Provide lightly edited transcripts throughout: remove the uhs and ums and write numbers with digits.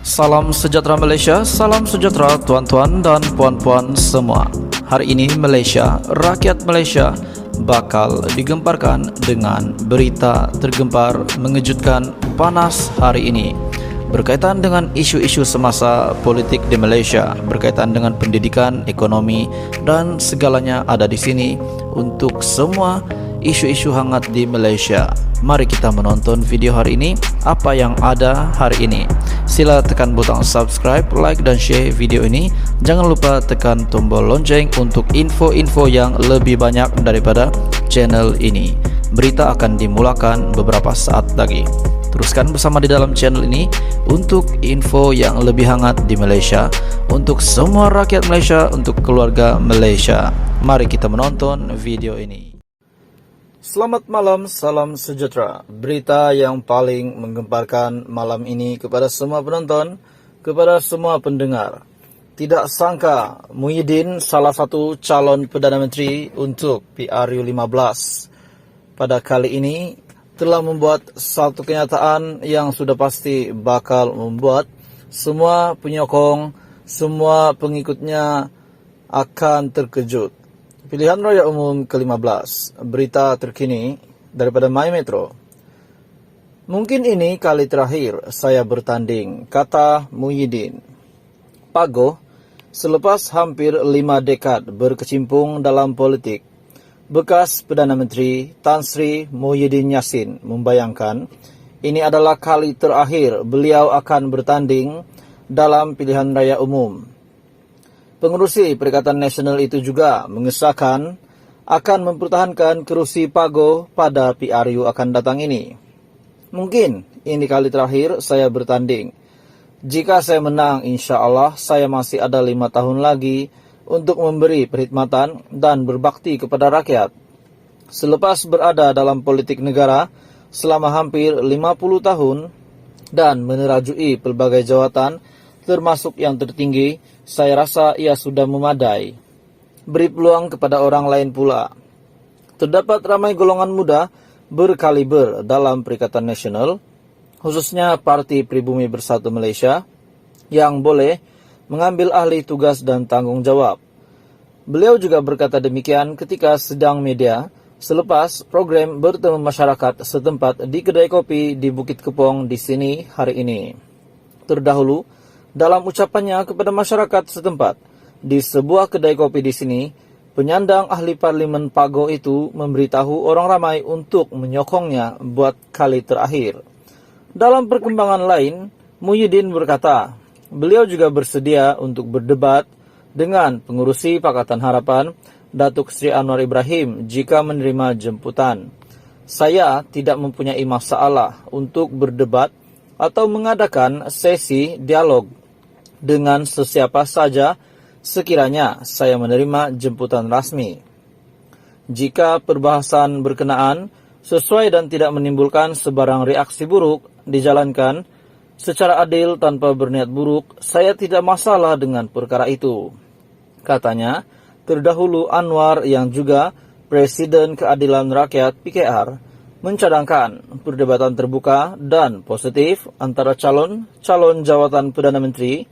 Salam sejahtera Malaysia, salam sejahtera tuan-tuan dan puan-puan semua. Hari ini Malaysia, rakyat Malaysia bakal digemparkan dengan berita tergempar mengejutkan panas hari ini berkaitan dengan isu-isu semasa politik di Malaysia, berkaitan dengan pendidikan, ekonomi dan segalanya ada di sini untuk semua isu-isu hangat di Malaysia. Mari kita menonton video hari ini, apa yang ada hari ini. Sila tekan butang subscribe, like dan share video ini. Jangan lupa tekan tombol lonceng untuk info-info yang lebih banyak daripada channel ini. Berita akan dimulakan beberapa saat lagi. Teruskan bersama di dalam channel ini untuk info yang lebih hangat di Malaysia, untuk semua rakyat Malaysia, untuk keluarga Malaysia. Mari kita menonton video ini. Selamat malam, salam sejahtera. Berita yang paling menggemparkan malam ini kepada semua penonton, kepada semua pendengar. Tidak sangka Muhyiddin, salah satu calon Perdana Menteri untuk PRU 15, pada kali ini telah membuat satu kenyataan yang sudah pasti bakal membuat semua penyokong, semua pengikutnya akan terkejut. Pilihan Raya Umum ke-15, berita terkini daripada My Metro. Mungkin ini kali terakhir saya bertanding, kata Muhyiddin. Pagoh, selepas hampir 5 dekad berkecimpung dalam politik, bekas Perdana Menteri Tan Sri Muhyiddin Yassin membayangkan ini adalah kali terakhir beliau akan bertanding dalam pilihan raya umum. Pengerusi Perikatan Nasional itu juga mengesahkan akan mempertahankan kerusi Pagoh pada PRU akan datang ini. Mungkin ini kali terakhir saya bertanding. Jika saya menang, insya Allah saya masih ada 5 tahun lagi untuk memberi perkhidmatan dan berbakti kepada rakyat. Selepas berada dalam politik negara selama hampir 50 tahun dan menerajui pelbagai jawatan, termasuk yang tertinggi, saya rasa ia sudah memadai. Beri peluang kepada orang lain pula. Terdapat ramai golongan muda berkaliber dalam Perikatan Nasional, khususnya Parti Pribumi Bersatu Malaysia, yang boleh mengambil ahli tugas dan tanggung jawab. Beliau juga berkata demikian ketika sedang media selepas program bertemu masyarakat setempat di kedai kopi di Bukit Kepong di sini hari ini. Terdahulu, dalam ucapannya kepada masyarakat setempat di sebuah kedai kopi di sini, penyandang ahli parlimen Pagoh itu memberitahu orang ramai untuk menyokongnya buat kali terakhir. Dalam perkembangan lain, Muhyiddin berkata, beliau juga bersedia untuk berdebat dengan pengurusi Pakatan Harapan, Datuk Seri Anwar Ibrahim, jika menerima jemputan. Saya tidak mempunyai masalah untuk berdebat atau mengadakan sesi dialog dengan sesiapa saja sekiranya saya menerima jemputan rasmi. Jika perbahasan berkenaan sesuai dan tidak menimbulkan sebarang reaksi buruk dijalankan secara adil tanpa berniat buruk, saya tidak masalah dengan perkara itu. Katanya, terdahulu Anwar yang juga Presiden Keadilan Rakyat PKR mencadangkan perdebatan terbuka dan positif antara calon jawatan Perdana Menteri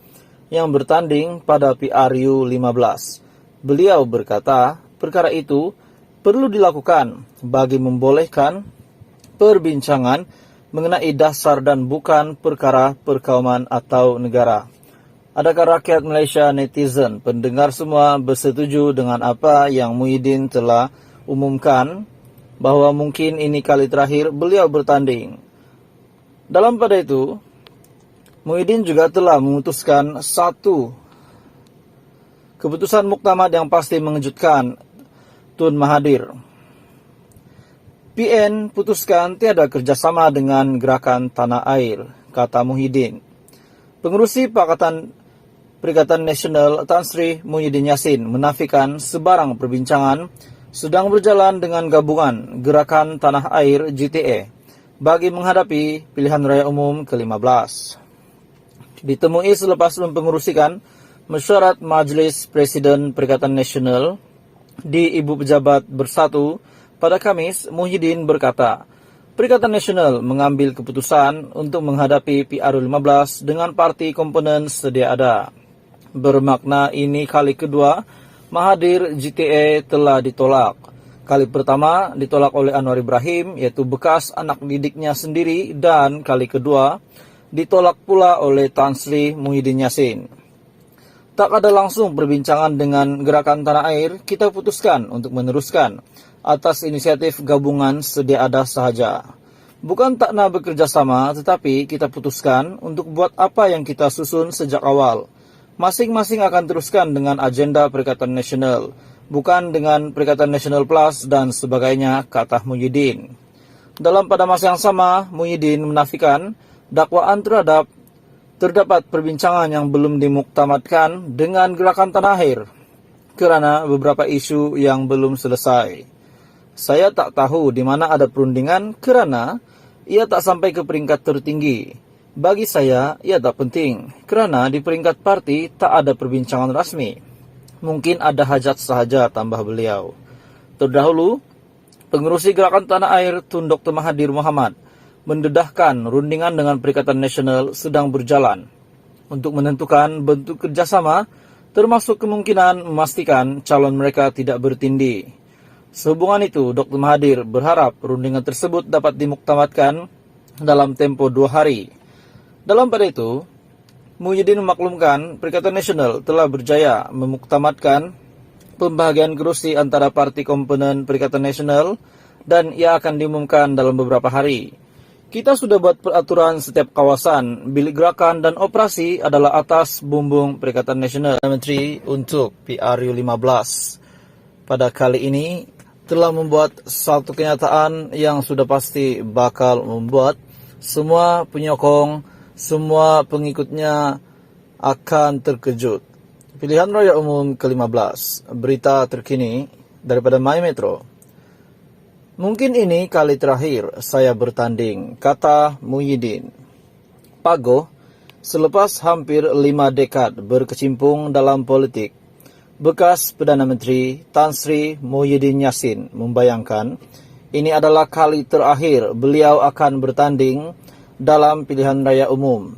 yang bertanding pada PRU 15. Beliau berkata, perkara itu perlu dilakukan bagi membolehkan perbincangan mengenai dasar dan bukan perkara perkauman atau negara. Adakah rakyat Malaysia, netizen, pendengar semua bersetuju dengan apa yang Muhyiddin telah umumkan, bahwa mungkin ini kali terakhir beliau bertanding? Dalam pada itu, Muhyiddin juga telah memutuskan satu keputusan muktamad yang pasti mengejutkan Tun Mahathir. PN putuskan tiada kerjasama dengan gerakan tanah air, kata Muhyiddin. Pengerusi Perikatan Nasional Tan Sri Muhyiddin Yassin menafikan sebarang perbincangan sedang berjalan dengan gabungan Gerakan Tanah Air GTA bagi menghadapi pilihan raya umum ke-15. Ditemui selepas mempengerusikan mesyuarat Majlis Presiden Perikatan Nasional di Ibu Pejabat Bersatu pada Khamis, Muhyiddin berkata, Perikatan Nasional mengambil keputusan untuk menghadapi PRU15 dengan parti komponen sedia ada. Bermakna ini kali kedua Mahathir JTA telah ditolak. Kali pertama ditolak oleh Anwar Ibrahim, yaitu bekas anak didiknya sendiri, dan kali kedua ditolak pula oleh Tan Sri Muhyiddin Yassin. Tak ada langsung perbincangan dengan Gerakan Tanah Air, kita putuskan untuk meneruskan atas inisiatif gabungan sedia ada sahaja. Bukan tak nak bekerja sama, tetapi kita putuskan untuk buat apa yang kita susun sejak awal. Masing-masing akan teruskan dengan agenda Perikatan Nasional, bukan dengan Perikatan Nasional Plus dan sebagainya, kata Muhyiddin. Dalam pada masa yang sama, Muhyiddin menafikan dakwaan terdapat perbincangan yang belum dimuktamadkan dengan Gerakan Tanah Air kerana beberapa isu yang belum selesai. Saya tak tahu di mana ada perundingan kerana ia tak sampai ke peringkat tertinggi. Bagi saya, ia tak penting kerana di peringkat parti tak ada perbincangan rasmi. Mungkin ada hajat sahaja, tambah beliau. Terdahulu, pengurusi Gerakan Tanah Air Tun Dr. Mahathir Mohamad mendedahkan rundingan dengan Perikatan Nasional sedang berjalan untuk menentukan bentuk kerjasama, termasuk kemungkinan memastikan calon mereka tidak bertindih. Sehubungan itu, Dr. Mahathir berharap rundingan tersebut dapat dimuktamadkan dalam tempo 2 hari. Dalam pada itu, Muhyiddin memaklumkan Perikatan Nasional telah berjaya memuktamadkan pembahagian kerusi antara parti komponen Perikatan Nasional dan ia akan diumumkan dalam beberapa hari. Kita sudah buat peraturan setiap kawasan, bilik gerakan dan operasi adalah atas bumbung Perikatan Nasional. Menteri untuk PRU15 pada kali ini telah membuat satu kenyataan yang sudah pasti bakal membuat semua penyokong, semua pengikutnya akan terkejut. Pilihan Raya Umum ke-15, berita terkini daripada My Metro. Mungkin ini kali terakhir saya bertanding, kata Muhyiddin. Pagoh, selepas hampir 5 dekad berkecimpung dalam politik, bekas Perdana Menteri Tan Sri Muhyiddin Yassin membayangkan ini adalah kali terakhir beliau akan bertanding dalam pilihan raya umum.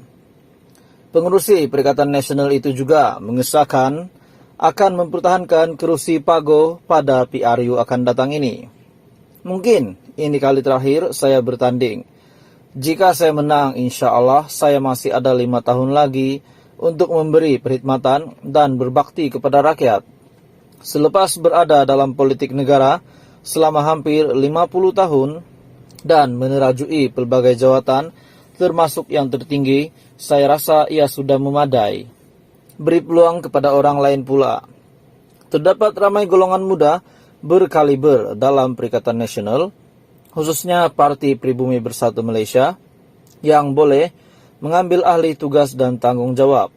Pengurusi Perikatan Nasional itu juga mengesahkan akan mempertahankan kerusi Pagoh pada PRU akan datang ini. Mungkin ini kali terakhir saya bertanding. Jika saya menang, insya Allah saya masih ada 5 tahun lagi untuk memberi perkhidmatan dan berbakti kepada rakyat. Selepas berada dalam politik negara selama hampir 50 tahun dan menerajui pelbagai jawatan, termasuk yang tertinggi, saya rasa ia sudah memadai. Beri peluang kepada orang lain pula. Terdapat ramai golongan muda berkaliber dalam Perikatan Nasional, khususnya Parti Pribumi Bersatu Malaysia, yang boleh mengambil ahli tugas dan tanggung jawab.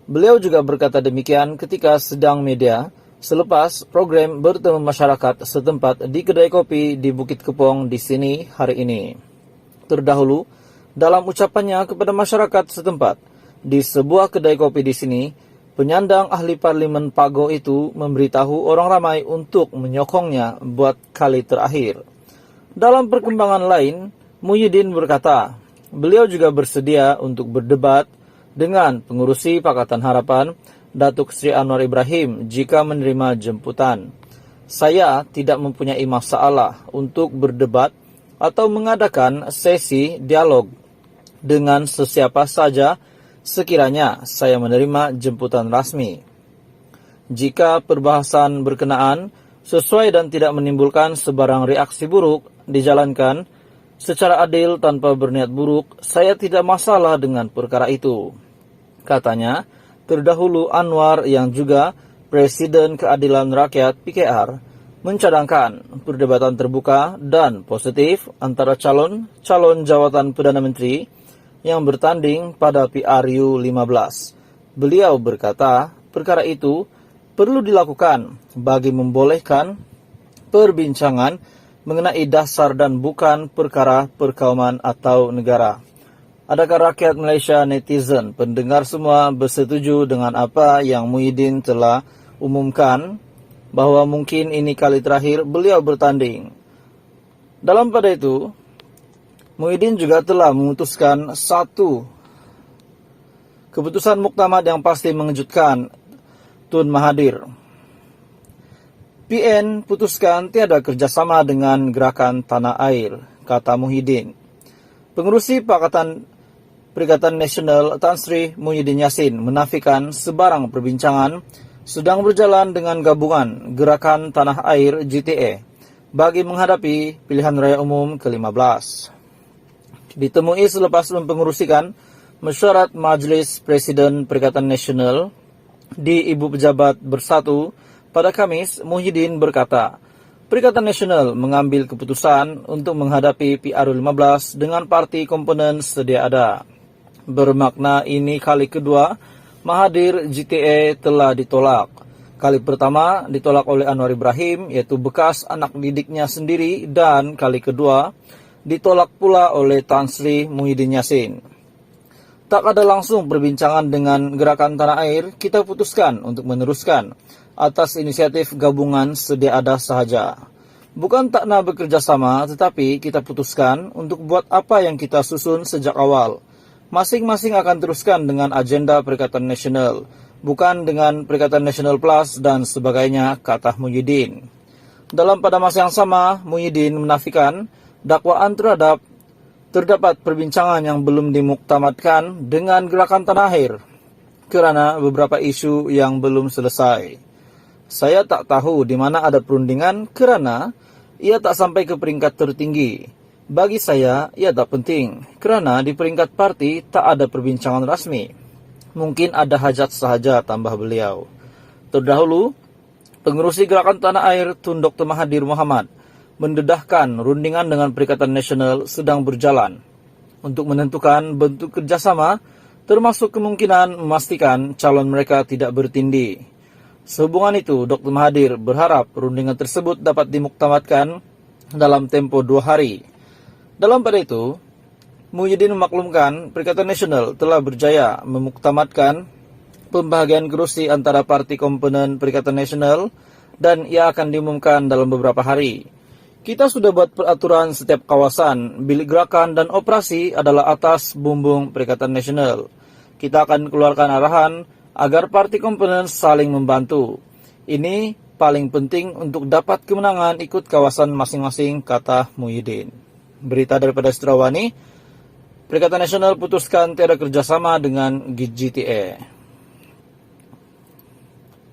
Beliau juga berkata demikian ketika sedang media selepas program bertemu masyarakat setempat di kedai kopi di Bukit Kepong di sini hari ini. Terdahulu, dalam ucapannya kepada masyarakat setempat di sebuah kedai kopi di sini, penyandang ahli parlimen Pagoh itu memberitahu orang ramai untuk menyokongnya buat kali terakhir. Dalam perkembangan lain, Muhyiddin berkata, beliau juga bersedia untuk berdebat dengan pengurusi Pakatan Harapan, Datuk Seri Anwar Ibrahim, jika menerima jemputan. Saya tidak mempunyai masalah untuk berdebat atau mengadakan sesi dialog dengan sesiapa saja sekiranya saya menerima jemputan rasmi. Jika perbahasan berkenaan sesuai dan tidak menimbulkan sebarang reaksi buruk dijalankan secara adil tanpa berniat buruk, saya tidak masalah dengan perkara itu. Katanya, terdahulu Anwar yang juga Presiden Keadilan Rakyat PKR mencadangkan perdebatan terbuka dan positif antara calon jawatan Perdana Menteri yang bertanding pada PRU 15. Beliau berkata, perkara itu perlu dilakukan bagi membolehkan perbincangan mengenai dasar dan bukan perkara perkauman atau negara. Adakah rakyat Malaysia, netizen, pendengar semua bersetuju dengan apa yang Muhyiddin telah umumkan bahwa mungkin ini kali terakhir beliau bertanding? Dalam pada itu, Muhyiddin juga telah memutuskan satu keputusan muktamad yang pasti mengejutkan Tun Mahathir. PN putuskan tiada kerjasama dengan gerakan tanah air, kata Muhyiddin. Pengurusi Perikatan Nasional Tan Sri Muhyiddin Yassin menafikan sebarang perbincangan sedang berjalan dengan gabungan Gerakan Tanah Air GTA bagi menghadapi pilihan raya umum ke-15. Ditemui selepas mempengurusikan mesyuarat Majelis Presiden Perikatan Nasional di Ibu Pejabat Bersatu pada Kamis, Muhyiddin berkata, Perikatan Nasional mengambil keputusan untuk menghadapi PRU15 dengan parti komponen sedia ada. Bermakna ini kali kedua Mahathir GTA telah ditolak. Kali pertama ditolak oleh Anwar Ibrahim, yaitu bekas anak didiknya sendiri, dan kali kedua ditolak pula oleh Tan Sri Muhyiddin Yassin. Tak ada langsung perbincangan dengan Gerakan Tanah Air, kita putuskan untuk meneruskan atas inisiatif gabungan sedia ada sahaja. Bukan tak nak bekerja sama, tetapi kita putuskan untuk buat apa yang kita susun sejak awal. Masing-masing akan teruskan dengan agenda Perikatan Nasional, bukan dengan Perikatan Nasional Plus dan sebagainya, kata Muhyiddin. Pada masa yang sama, Muhyiddin menafikan dakwaan terdapat perbincangan yang belum dimuktamadkan dengan Gerakan Tanah Air kerana beberapa isu yang belum selesai. Saya tak tahu di mana ada perundingan kerana ia tak sampai ke peringkat tertinggi. Bagi saya, ia tak penting kerana di peringkat parti tak ada perbincangan rasmi. Mungkin ada hajat sahaja, tambah beliau. Terdahulu, pengurusi Gerakan Tanah Air Tun Dr. Mahathir Mohamad mendedahkan rundingan dengan Perikatan Nasional sedang berjalan untuk menentukan bentuk kerjasama, termasuk kemungkinan memastikan calon mereka tidak bertindih. Sehubungan itu, Dr. Mahathir berharap rundingan tersebut dapat dimuktamadkan dalam tempo 2 hari. Pada itu, Muhyiddin memaklumkan Perikatan Nasional telah berjaya memuktamadkan pembahagian kerusi antara parti komponen Perikatan Nasional dan ia akan diumumkan dalam beberapa hari. Kita sudah buat peraturan setiap kawasan, bilik gerakan dan operasi adalah atas bumbung Perikatan Nasional. Kita akan keluarkan arahan agar parti komponen saling membantu. Ini paling penting untuk dapat kemenangan ikut kawasan masing-masing, kata Muhyiddin. Berita daripada Setiawani, Perikatan Nasional putuskan tiada kerjasama dengan GTA.